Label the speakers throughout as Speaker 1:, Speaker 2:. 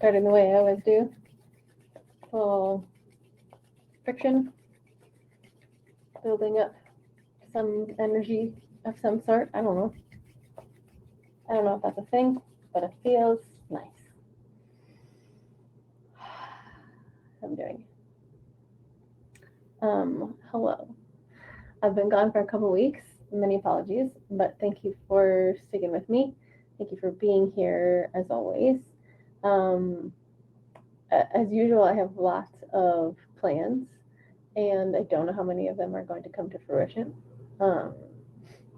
Speaker 1: starting the way I always do. A little friction, building up some energy of some sort. I don't know if that's a thing, but it feels nice. I'm doing. Hello. I've been gone for a couple weeks. Many apologies, but thank you for sticking with me. Thank you for being here as always. As usual, I have lots of plans, and I don't know how many of them are going to come to fruition.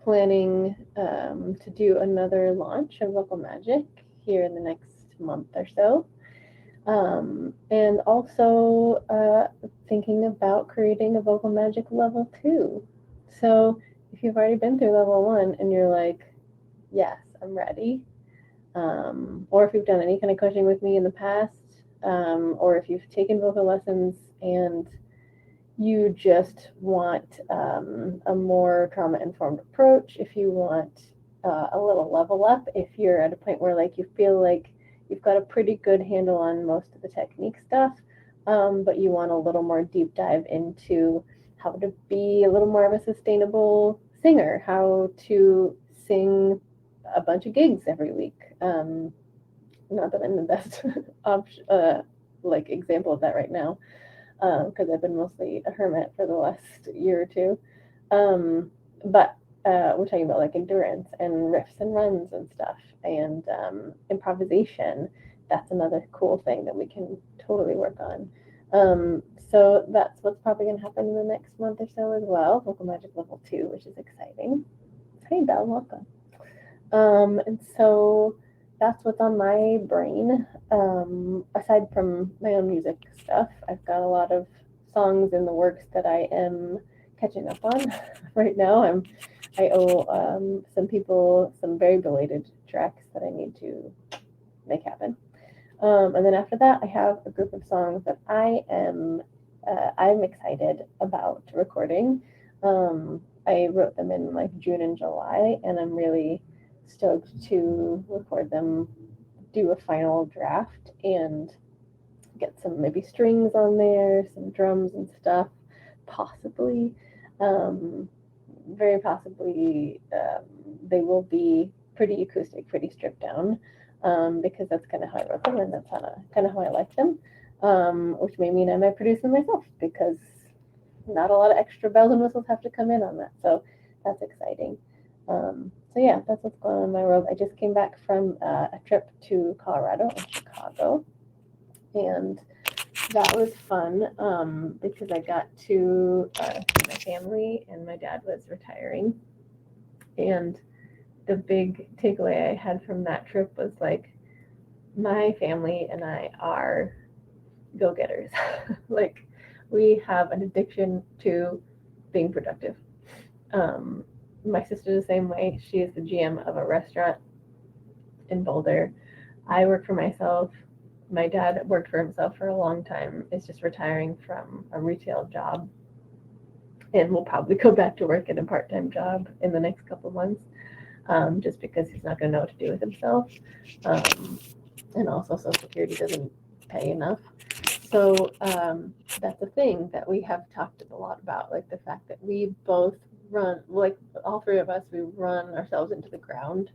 Speaker 1: Planning to do another launch of Vocal Magic here in the next month or so. And also thinking about creating a Vocal Magic level 2. So if you've already been through level 1 and you're like, yes, I'm ready, or if you've done any kind of coaching with me in the past, or if you've taken vocal lessons and you just want a more trauma-informed approach, if you want a little level up, if you're at a point where like you feel like you've got a pretty good handle on most of the technique stuff, but you want a little more deep dive into how to be a little more of a sustainable singer, how to sing a bunch of gigs every week. Not that I'm the best example of that right now, because I've been mostly a hermit for the last year or two. But we're talking about like endurance and riffs and runs and stuff, and improvisation. That's another cool thing that we can totally work on. So that's what's probably going to happen in the next month or so as well. Vocal Magic Level 2, which is exciting. Hey, Belle, welcome. And so that's what's on my brain. Aside from my own music stuff, I've got a lot of songs in the works that I am catching up on right now. I owe some people some very belated tracks that I need to make happen. And then after that, I have a group of songs that I'm excited about recording. I wrote them in like June and July, and I'm really stoked to record them, do a final draft, and get some maybe strings on there, some drums and stuff, possibly. Very possibly they will be pretty acoustic, pretty stripped down, because that's kind of how I wrote them, and that's kind of how I like them, which may mean I might produce them myself, because not a lot of extra bells and whistles have to come in on that, so that's exciting. So yeah, that's what's going on in my world. I just came back from a trip to Colorado and Chicago, and that was fun, because I got to see my family, and my dad was retiring. And the big takeaway I had from that trip was like, my family and I are go-getters. Like, we have an addiction to being productive. My sister's the same way. She is the GM of a restaurant in Boulder. I work for myself. My dad worked for himself for a long time, is just retiring from a retail job, and will probably go back to work at a part-time job in the next couple months, just because he's not going to know what to do with himself. And also Social Security doesn't pay enough. So that's a thing that we have talked a lot about, like the fact that we both run, like all three of us, we run ourselves into the ground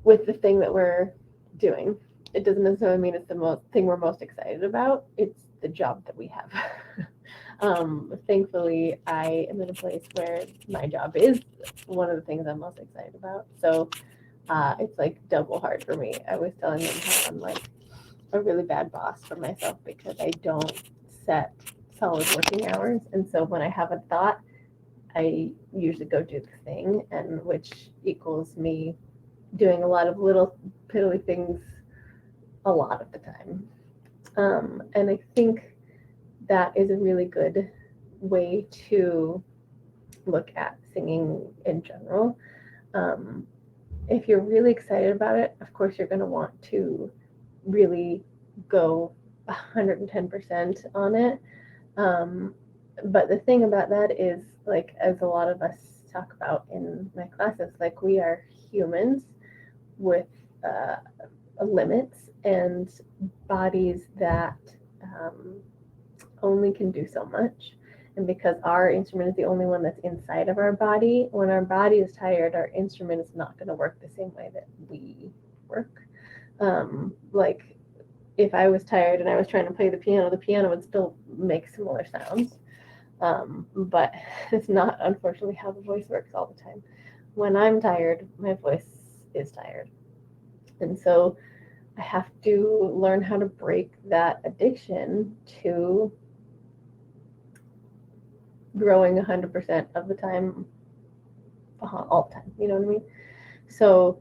Speaker 1: with the thing that we're doing. It doesn't necessarily mean it's the thing we're most excited about. It's the job that we have. Thankfully, I am in a place where my job is one of the things I'm most excited about. So it's like double hard for me. I was telling them how I'm like a really bad boss for myself, because I don't set solid working hours. And so when I have a thought, I usually go do the thing, and which equals me doing a lot of little piddly things a lot of the time. And I think that is a really good way to look at singing in general. If you're really excited about it, of course, you're going to want to really go 110% on it. But the thing about that is, like, as a lot of us talk about in my classes, like, we are humans with limits, and bodies that only can do so much. And because our instrument is the only one that's inside of our body, when our body is tired, our instrument is not going to work the same way that we work. Like if I was tired and I was trying to play the piano would still make similar sounds. But it's not, unfortunately, how the voice works all the time. When I'm tired, my voice is tired. And so I have to learn how to break that addiction to growing 100% of the time, all the time. You know what I mean? So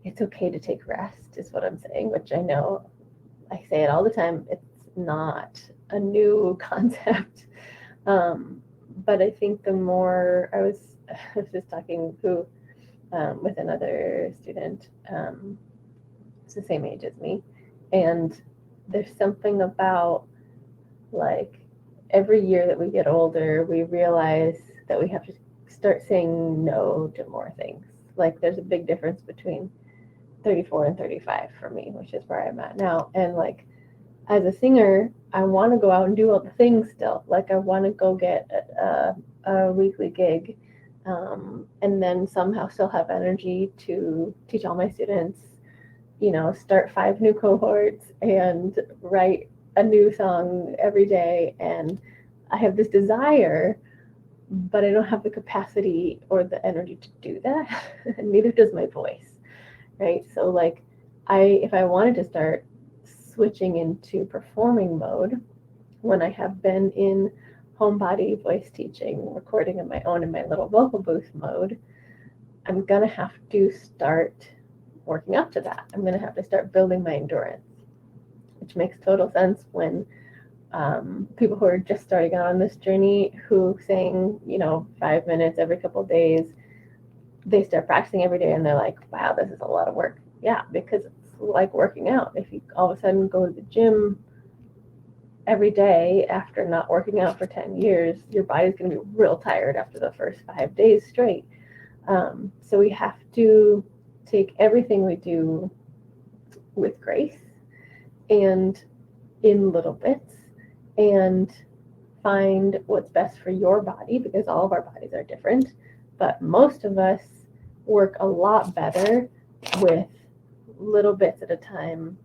Speaker 1: it's okay to take rest, is what I'm saying, which I know I say it all the time. It's not a new concept. But I think the more I was just talking with another student, it's the same age as me, and there's something about like every year that we get older, we realize that we have to start saying no to more things. Like there's a big difference between 34 and 35 for me, which is where I'm at now. And like as a singer, I want to go out and do all the things still. Like I want to go get a weekly gig, and then somehow still have energy to teach all my students, start 5 new cohorts and write a new song every day. And I have this desire, but I don't have the capacity or the energy to do that. And neither does my voice, right? So like if I wanted to start switching into performing mode when I have been in homebody voice teaching, recording on my own in my little vocal booth mode, I'm going to have to start working up to that. I'm going to have to start building my endurance, which makes total sense when people who are just starting out on this journey who sing, 5 minutes every couple of days, they start practicing every day and they're like, wow, this is a lot of work. Yeah, because it's like working out. If you all of a sudden go to the gym every day after not working out for 10 years, your body's going to be real tired after the first 5 days straight. So we have to take everything we do with grace and in little bits and find what's best for your body, because all of our bodies are different. But most of us work a lot better with little bits at a time,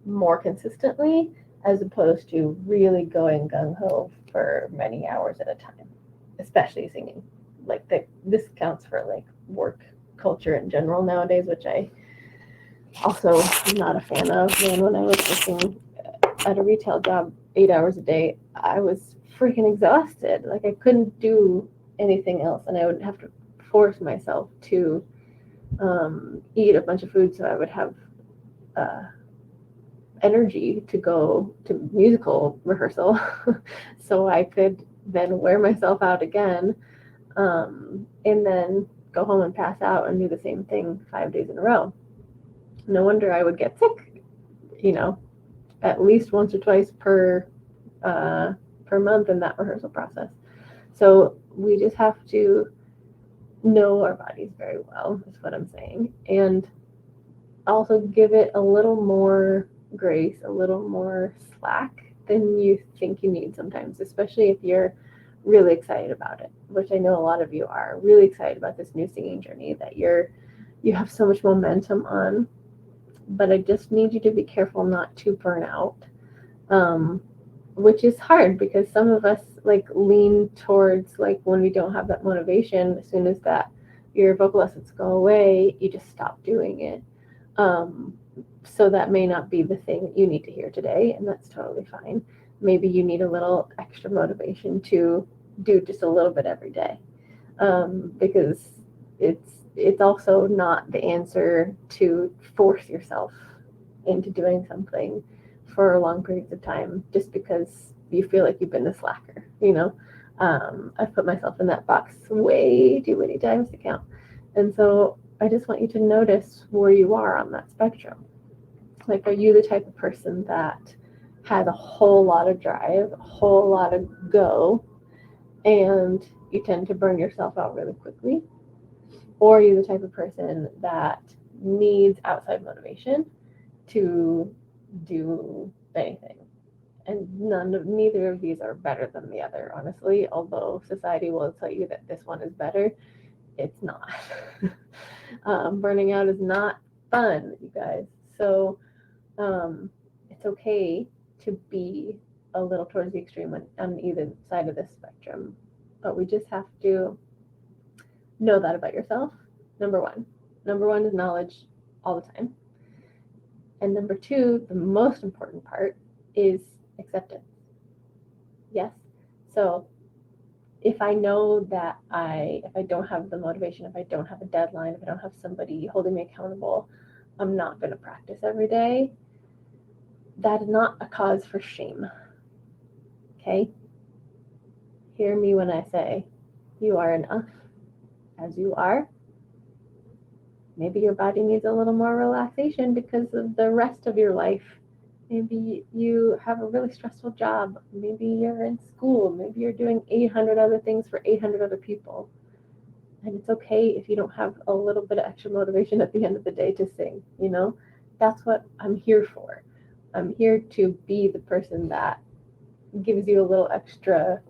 Speaker 1: more consistently, as opposed to really going gung-ho for many hours at a time, especially singing. Like this counts for like work culture in general nowadays, which I also am not a fan of. Man, when I was working at a retail job 8 hours a day, I was freaking exhausted. Like I couldn't do anything else, and I would have to force myself to eat a bunch of food so I would have energy to go to musical rehearsal so I could then wear myself out again, and then go home and pass out and do the same thing 5 days in a row. No wonder I would get sick, at least once or twice per month in that rehearsal process. So we just have to know our bodies very well, is what I'm saying, and also give it a little more grace, a little more slack than you think you need sometimes, especially if you're really excited about it, which I know a lot of you are really excited about this new singing journey that you have so much momentum on. But I just need you to be careful not to burn out, which is hard because some of us like lean towards like when we don't have that motivation, as soon as that your vocal lessons go away, you just stop doing it. So that may not be the thing that you need to hear today, and that's totally fine. Maybe you need a little extra motivation to do just a little bit every day, because it's also not the answer to force yourself into doing something for long periods of time just because you feel like you've been a slacker. I've put myself in that box way too many times to count. And so I just want you to notice where you are on that spectrum. Like, are you the type of person that has a whole lot of drive, a whole lot of go, and you tend to burn yourself out really quickly? Or are you the type of person that needs outside motivation to do anything. And neither of these are better than the other, honestly. Although society will tell you that this one is better, it's not. Burning out is not fun, you guys. So it's okay to be a little towards the extreme on either side of this spectrum, but we just have to know that about yourself. Number one is knowledge all the time. And number two, the most important part is acceptance. Yes. So if I know that if I don't have the motivation, if I don't have a deadline, if I don't have somebody holding me accountable, I'm not going to practice every day. That is not a cause for shame. Okay? Hear me when I say you are enough as you are. Maybe your body needs a little more relaxation because of the rest of your life. Maybe you have a really stressful job. Maybe you're in school. Maybe you're doing 800 other things for 800 other people. And it's okay if you don't have a little bit of extra motivation at the end of the day to sing, you know? That's what I'm here for. I'm here to be the person that gives you a little extra,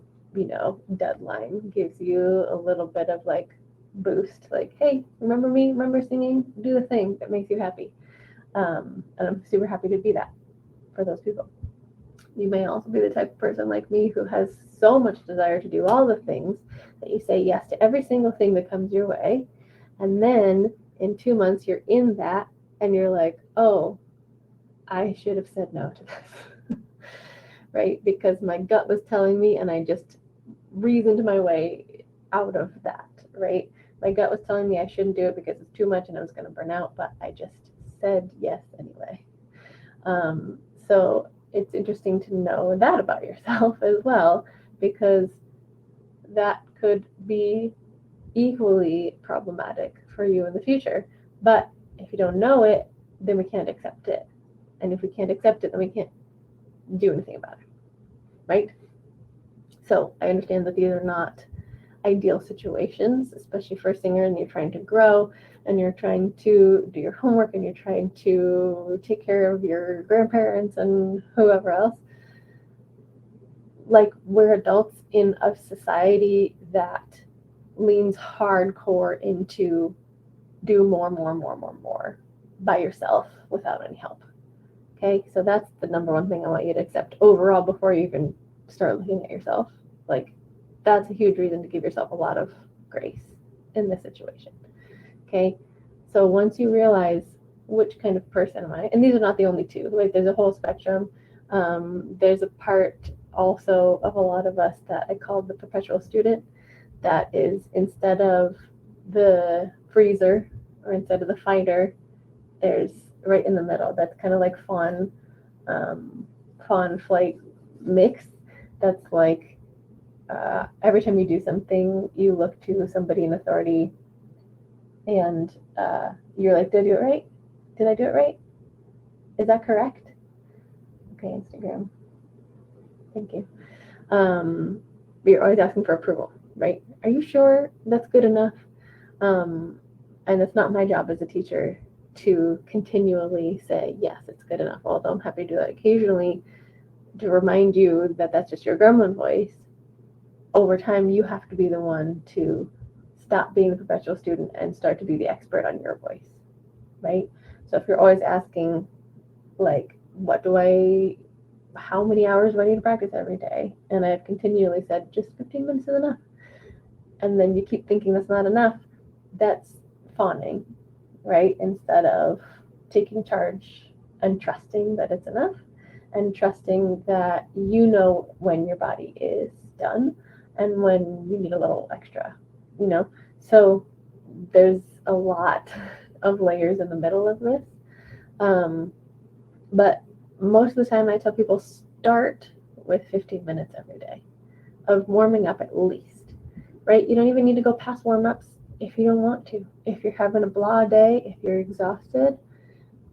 Speaker 1: deadline, gives you a little bit of like boost, like, hey, remember me? Remember singing? Do the thing that makes you happy. And I'm super happy to be that for those people. You may also be the type of person like me who has so much desire to do all the things that you say yes to every single thing that comes your way. And then in 2 months, you're in that and you're like, oh, I should have said no to this. Right? Because my gut was telling me and I just reasoned my way out of that. Right? My gut was telling me I shouldn't do it because it's too much and I was going to burn out, but I just said yes anyway. So it's interesting to know that about yourself as well, because that could be equally problematic for you in the future. But if you don't know it, then we can't accept it. And if we can't accept it, then we can't do anything about it. Right? So I understand that these are not ideal situations, especially for a singer and you're trying to grow and you're trying to do your homework and you're trying to take care of your grandparents and whoever else. Like, we're adults in a society that leans hardcore into do more by yourself without any help. Okay, so that's the number one thing I want you to accept overall before you even start looking at yourself. Like, that's a huge reason to give yourself a lot of grace in this situation. Okay, so once you realize which kind of person am I, and these are not the only two, like there's a whole spectrum. There's a part also of a lot of us that I call the perpetual student, that is, instead of the freezer or instead of the fighter, there's right in the middle. That's kind of like fawn flight mix. That's like every time you do something, you look to somebody in authority and you're like, did I do it right? Did I do it right? Is that correct? Okay, Instagram. Thank you. But you're always asking for approval, right? Are you sure that's good enough? And it's not my job as a teacher to continually say, yes, it's good enough. Although I'm happy to do that occasionally to remind you that that's just your gremlin voice. Over time, you have to be the one to stop being the perpetual student and start to be the expert on your voice, right? So if you're always asking, like, how many hours do I need to practice every day? And I've continually said, just 15 minutes is enough. And then you keep thinking that's not enough. That's fawning, right? Instead of taking charge and trusting that it's enough and trusting that you know when your body is done and when you need a little extra, So there's a lot of layers in the middle of this. But most of the time I tell people start with 15 minutes every day of warming up at least, right? You don't even need to go past warm-ups if you don't want to. If you're having a blah day, if you're exhausted,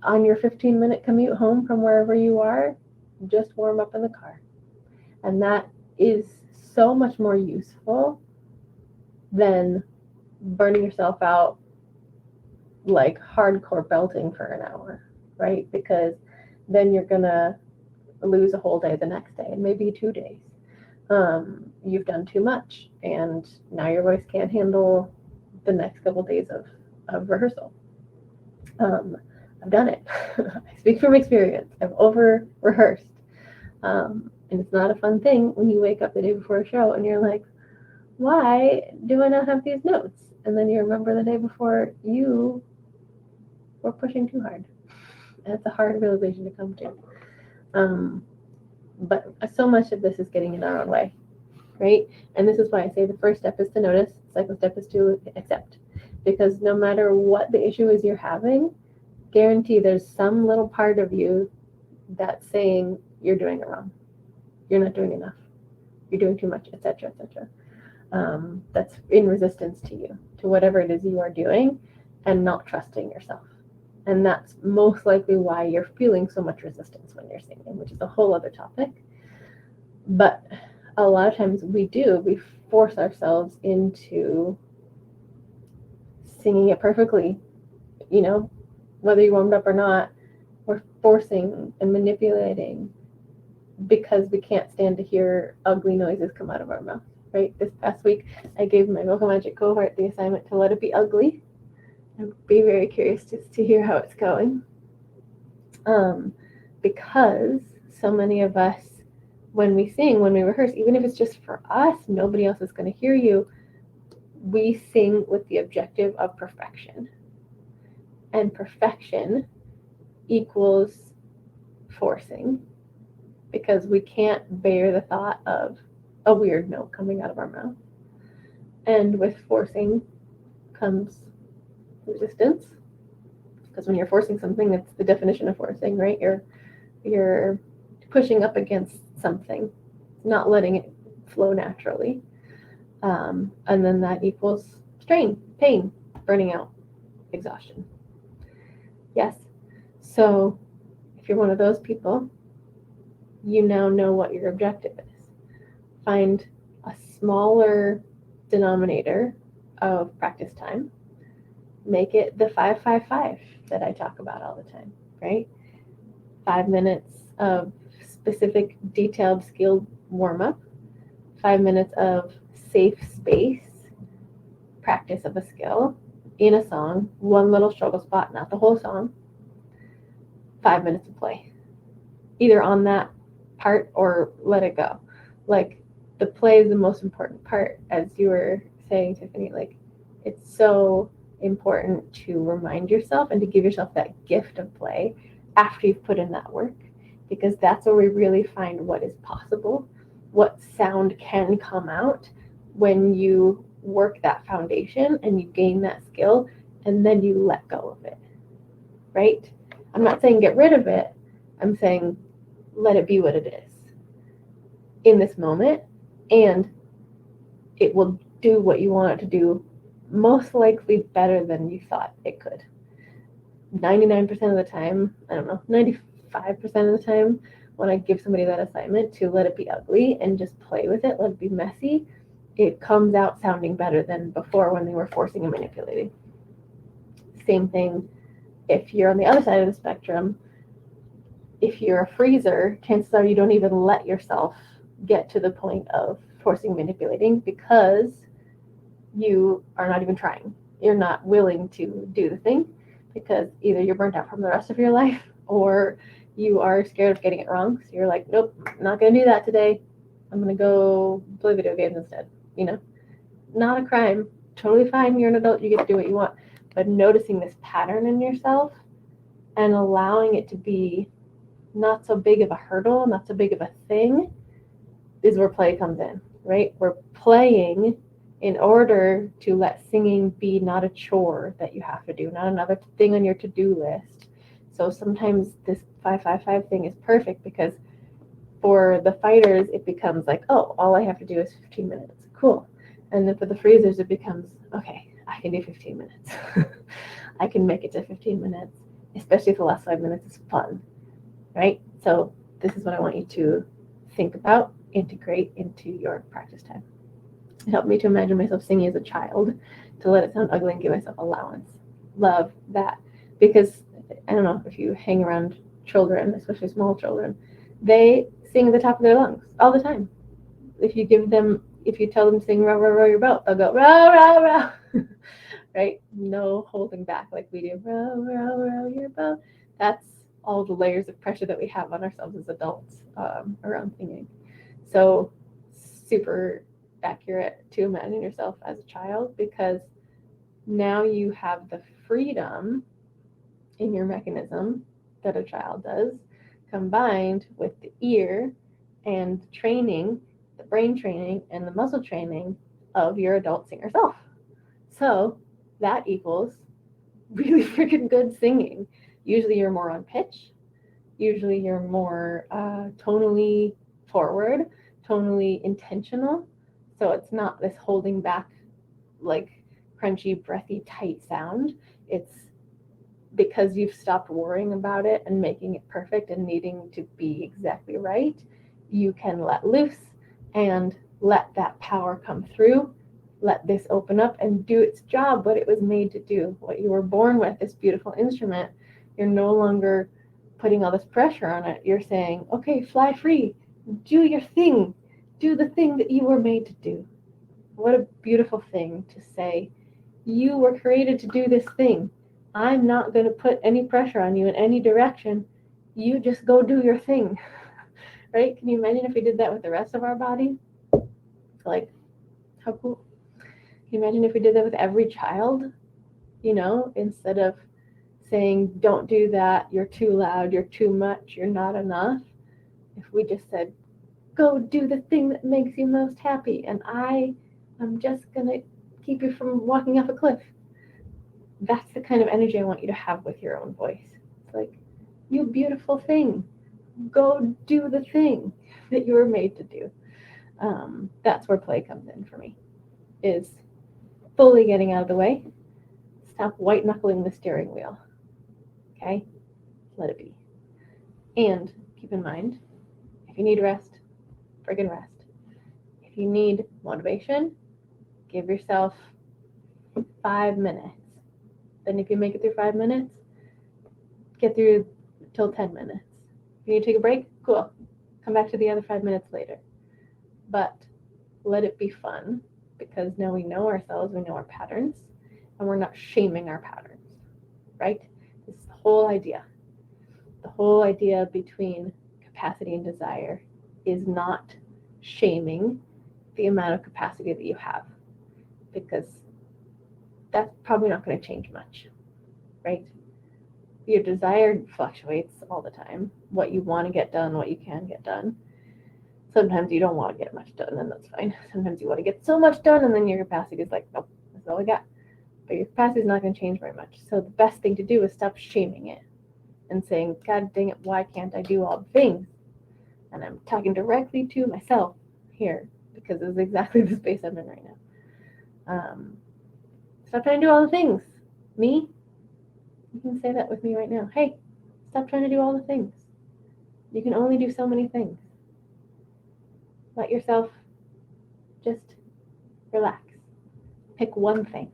Speaker 1: on your 15-minute commute home from wherever you are, just warm up in the car. And that is so much more useful than burning yourself out like hardcore belting for an hour, right? Because then you're going to lose a whole day the next day, and maybe 2 days. You've done too much, and now your voice can't handle the next couple days of rehearsal. I've done it. I speak from experience. I've over rehearsed. And it's not a fun thing when you wake up the day before a show and you're like, why do I not have these notes? And then you remember the day before you were pushing too hard. And it's a hard realization to come to. But so much of this is getting in our own way, right? And this is why I say the first step is to notice, the second step is to accept. Because no matter what the issue is you're having, guarantee there's some little part of you that's saying you're doing it wrong. You're not doing enough. You're doing too much, etc., etc. That's in resistance to you, to whatever it is you are doing, and not trusting yourself. And that's most likely why you're feeling so much resistance when you're singing, which is a whole other topic. But a lot of times we force ourselves into singing it perfectly. You know, whether you warmed up or not, we're forcing and manipulating because we can't stand to hear ugly noises come out of our mouth, right? This past week, I gave my Vocal Magic cohort the assignment to let it be ugly. I'd be very curious just to hear how it's going. Because so many of us, when we sing, when we rehearse, even if it's just for us, nobody else is going to hear you, we sing with the objective of perfection. And perfection equals forcing, because we can't bear the thought of a weird note coming out of our mouth. And with forcing comes resistance, because when you're forcing something, it's the definition of forcing, right? You're pushing up against something, not letting it flow naturally. And then that equals strain, pain, burning out, exhaustion. Yes. So if you're one of those people, you now know what your objective is. Find a smaller denominator of practice time. Make it the 5-5-5 that I talk about all the time, right? 5 minutes of specific, detailed, skilled warm-up, 5 minutes of safe space, practice of a skill in a song, one little struggle spot, not the whole song, 5 minutes of play. Either on that part or let it go. Like, the play is the most important part, as you were saying, Tiffany. Like, it's so important to remind yourself and to give yourself that gift of play after you've put in that work, because that's where we really find what is possible, what sound can come out when you work that foundation and you gain that skill and then you let go of it, right? I'm not saying get rid of it. I'm saying let it be what it is in this moment, and it will do what you want it to do, most likely better than you thought it could. 99% of the time, 95% of the time, when I give somebody that assignment to let it be ugly and just play with it, let it be messy, it comes out sounding better than before when they were forcing and manipulating. Same thing if you're on the other side of the spectrum. If you're a freezer, chances are you don't even let yourself get to the point of forcing, manipulating, because you are not even trying. You're not willing to do the thing because either you're burnt out from the rest of your life or you are scared of getting it wrong. So you're like, nope, not going to do that today. I'm going to go play video games instead. You know, not a crime. Totally fine. You're an adult. You get to do what you want. But noticing this pattern in yourself and allowing it to be not so big of a hurdle, not so big of a thing, is where play comes in, right? We're playing in order to let singing be not a chore that you have to do, not another thing on your to-do list. So sometimes this 5-5-5 thing is perfect because for the fighters, it becomes like, oh, all I have to do is 15 minutes. Cool. And then for the freezers, it becomes, okay, I can do 15 minutes. I can make it to 15 minutes, especially if the last 5 minutes is fun, right? So this is what I want you to think about, integrate into your practice time. It helped me to imagine myself singing as a child, to let it sound ugly and give myself allowance. Love that. Because I don't know if you hang around children, especially small children, they sing at the top of their lungs all the time. If you tell them to sing row, row, row your boat, they'll go row, row, row. Right? No holding back like we do. Row, row, row your boat. That's all the layers of pressure that we have on ourselves as adults around singing. So super accurate to imagine yourself as a child, because now you have the freedom in your mechanism that a child does, combined with the ear and training, the brain training and the muscle training of your adult singer self. So that equals really freaking good singing. Usually you're more on pitch. Usually you're more tonally forward, tonally intentional. So it's not this holding back, like crunchy, breathy, tight sound. It's because you've stopped worrying about it and making it perfect and needing to be exactly right. You can let loose and let that power come through. Let this open up and do its job, what it was made to do, what you were born with, this beautiful instrument. You're no longer putting all this pressure on it. You're saying, okay, fly free, do your thing, do the thing that you were made to do. What a beautiful thing to say. You were created to do this thing. I'm not going to put any pressure on you in any direction. You just go do your thing. Right? Can you imagine if we did that with the rest of our body? Like, how cool. Can you imagine if we did that with every child? You know, instead of saying, don't do that, you're too loud, you're too much, you're not enough. If we just said, go do the thing that makes you most happy, and I'm just going to keep you from walking off a cliff. That's the kind of energy I want you to have with your own voice. It's like, you beautiful thing, go do the thing that you were made to do. That's where play comes in for me, is fully getting out of the way. Stop white knuckling the steering wheel. Okay? Let it be. And keep in mind, if you need rest, friggin' rest. If you need motivation, give yourself 5 minutes. Then if you make it through 5 minutes, get through till 10 minutes. If you need to take a break, cool. Come back to the other 5 minutes later. But let it be fun, because now we know ourselves, we know our patterns, and we're not shaming our patterns, right? This is the whole idea. The whole idea between capacity and desire is not shaming the amount of capacity that you have, because that's probably not going to change much, right? Your desire fluctuates all the time. What you want to get done, what you can get done. Sometimes you don't want to get much done, and that's fine. Sometimes you want to get so much done, and then your capacity is like, nope, that's all I got. But your capacity is not going to change very much. So the best thing to do is stop shaming it and saying, God dang it, why can't I do all the things? And I'm talking directly to myself here, because this is exactly the space I'm in right now. Stop trying to do all the things. Me? You can say that with me right now. Hey, stop trying to do all the things. You can only do so many things. Let yourself just relax. Pick one thing.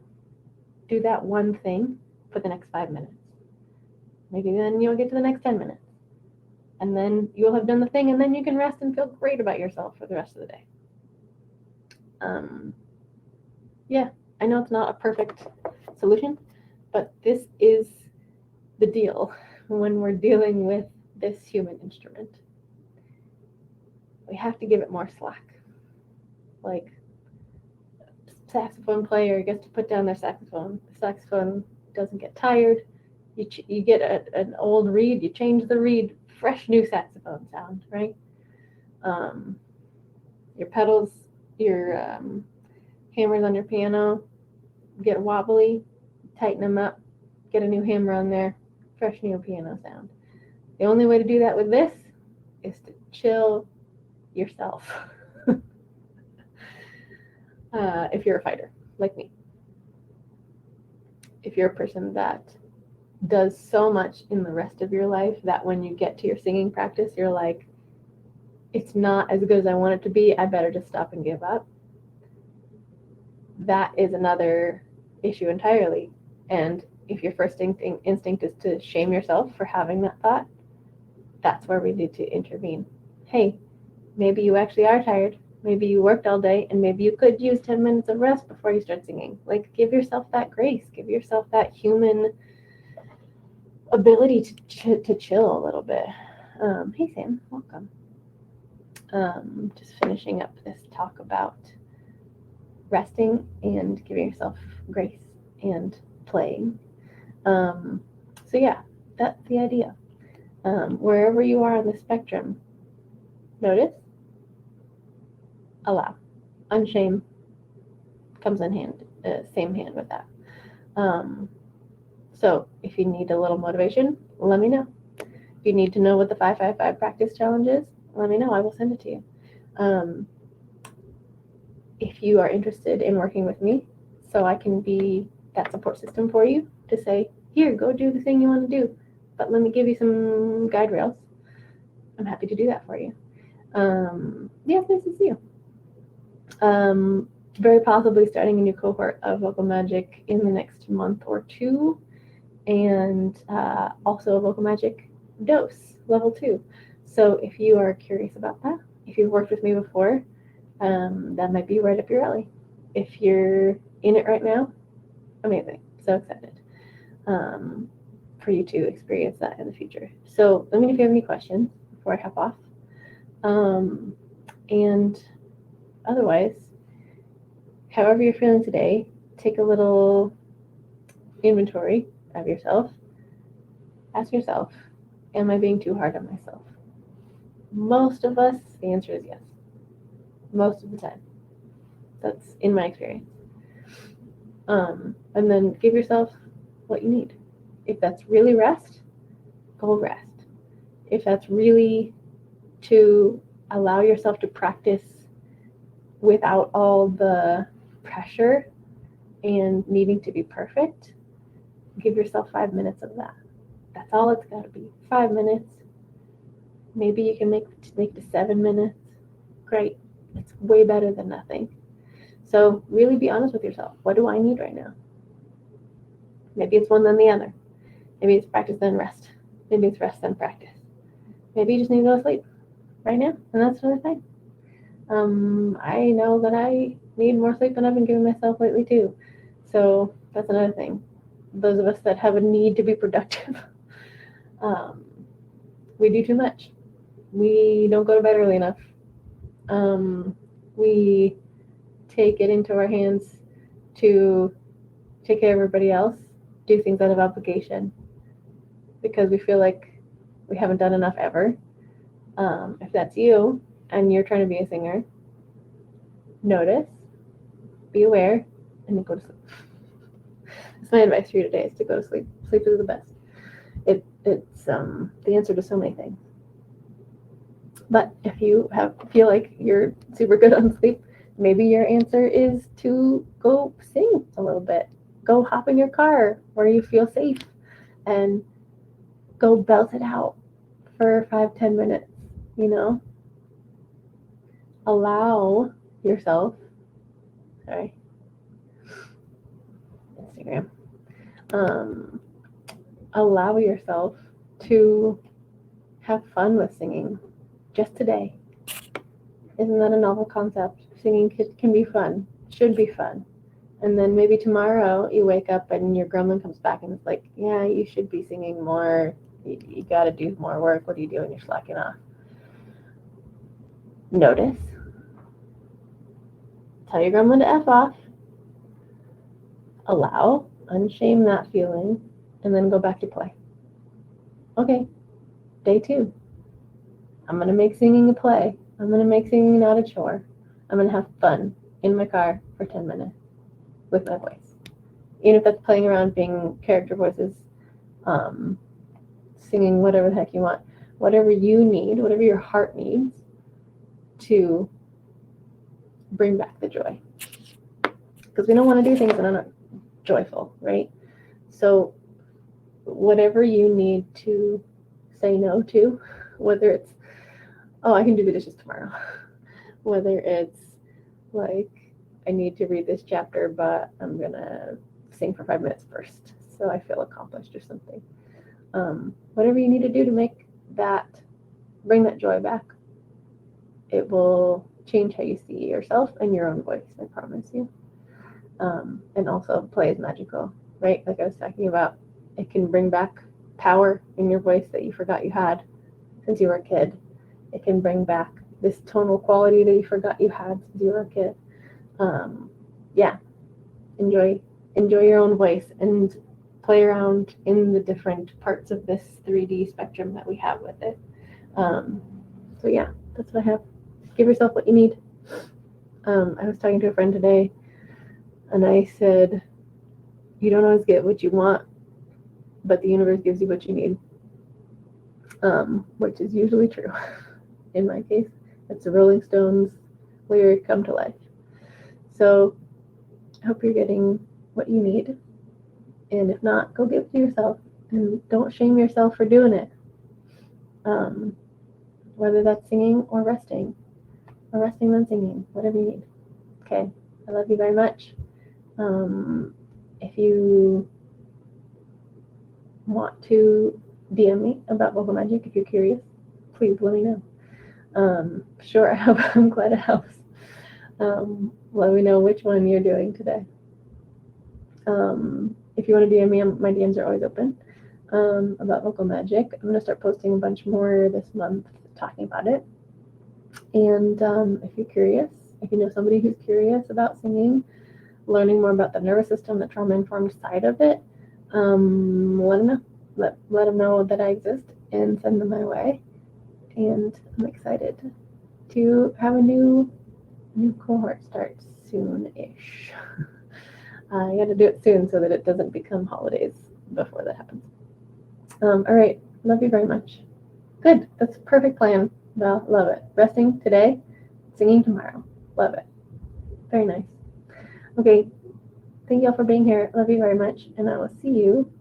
Speaker 1: Do that one thing for the next 5 minutes. Maybe then you'll get to the next 10 minutes. And then you'll have done the thing, and then you can rest and feel great about yourself for the rest of the day. Yeah, I know it's not a perfect solution, but this is the deal when we're dealing with this human instrument. We have to give it more slack. Like, saxophone player gets to put down their saxophone. The saxophone doesn't get tired. You get an old reed, you change the reed, fresh new saxophone sound, right? Your pedals, your hammers on your piano get wobbly, tighten them up, get a new hammer on there, fresh new piano sound. The only way to do that with this is to chill yourself. If you're a fighter, like me. If you're a person that does so much in the rest of your life that when you get to your singing practice, you're like, it's not as good as I want it to be, I better just stop and give up. That is another issue entirely. And if your first instinct is to shame yourself for having that thought, that's where we need to intervene. Hey, maybe you actually are tired. Maybe you worked all day, and maybe you could use 10 minutes of rest before you start singing. Like, give yourself that grace. Give yourself that human ability to chill a little bit. Hey, Sam, welcome. Just finishing up this talk about resting and giving yourself grace and playing. So yeah, that's the idea. Wherever you are on the spectrum, notice, allow. Unshame comes in hand, same hand with that. So if you need a little motivation, let me know. If you need to know what the 5-5-5 practice challenge is, let me know. I will send it to you. If you are interested in working with me, so I can be that support system for you to say, here, go do the thing you want to do, but let me give you some guide rails. I'm happy to do that for you. Yes, this is you. Very possibly starting a new cohort of Vocal Magic in the next month or two, and also a Vocal Magic dose, level 2. So if you are curious about that, if you've worked with me before, that might be right up your alley. If you're in it right now, amazing. So excited for you to experience that in the future. So let me know if you have any questions before I hop off. And otherwise, however you're feeling today, take a little inventory of yourself. Ask yourself, am I being too hard on myself? Most of us, the answer is yes. Most of the time. That's in my experience. And then give yourself what you need. If that's really rest, go rest. If that's really to allow yourself to practice without all the pressure and needing to be perfect, give yourself 5 minutes of that. That's all it's got to be. 5 minutes. Maybe you can make to 7 minutes. Great. It's way better than nothing. So really be honest with yourself. What do I need right now? Maybe it's one then the other. Maybe it's practice then rest. Maybe it's rest then practice. Maybe you just need to go to sleep right now, and that's really fine. I know that I need more sleep than I've been giving myself lately too. So that's another thing. Those of us that have a need to be productive, we do too much. We don't go to bed early enough. We take it into our hands to take care of everybody else, do things out of obligation, because we feel like we haven't done enough ever. If that's you and you're trying to be a singer, notice, be aware, and then go to sleep. That's my advice for you today, is to go to sleep. Sleep is the best. It's the answer to so many things. But if you feel like you're super good on sleep, maybe your answer is to go sing a little bit. Go hop in your car where you feel safe and go belt it out for 5-10 minutes, you know? Allow yourself, Instagram, allow yourself to have fun with singing just today. Isn't that a novel concept? Singing can be fun, should be fun. And then maybe tomorrow you wake up and your gremlin comes back and it's like, yeah, you should be singing more. You got to do more work. What are you doing? You're slacking off. Notice. Tell your gremlin to F off. Allow. Unshame that feeling. And then go back to play. Okay. Day 2. I'm going to make singing a play. I'm going to make singing not a chore. I'm going to have fun in my car for 10 minutes with my voice. Even if that's playing around being character voices, singing whatever the heck you want. Whatever you need, whatever your heart needs to bring back the joy. Because we don't want to do things that are not joyful, right? So whatever you need to say no to, whether it's, oh, I can do the dishes tomorrow, whether it's like, I need to read this chapter, but I'm going to sing for 5 minutes first so I feel accomplished or something. Whatever you need to do to make that bring that joy back. It will change how you see yourself and your own voice, I promise you. And also, play is magical, right? Like I was talking about, it can bring back power in your voice that you forgot you had since you were a kid. It can bring back this tonal quality that you forgot you had since you were a kid. Yeah, enjoy your own voice and play around in the different parts of this 3D spectrum that we have with it. So yeah, that's what I have. Give yourself what you need. I was talking to a friend today, and I said, you don't always get what you want, but the universe gives you what you need, which is usually true. In my case, it's the Rolling Stones lyric come to life. So I hope you're getting what you need. And if not, go give it to yourself. And don't shame yourself for doing it. Whether that's singing or resting then singing, whatever you need. Okay, I love you very much. If you want to DM me about vocal magic, if you're curious, please let me know. Sure, I'm glad it helps. Let me know which one you're doing today. If you want to DM me, my DMs are always open about vocal magic. I'm going to start posting a bunch more this month talking about it. And if you're curious, if you know somebody who's curious about singing, learning more about the nervous system, the trauma-informed side of it, let them know. Let them know that I exist and send them my way. And I'm excited to have a new cohort start soon-ish. I got to do it soon so that it doesn't become holidays before that happens. All right. Love you very much. Good. That's a perfect plan. Well, love it. Resting today, singing tomorrow. Love it. Very nice. Okay. Thank you all for being here. Love you very much. And I will see you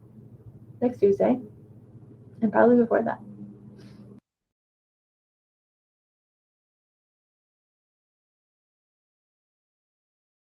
Speaker 1: next Tuesday and probably before that.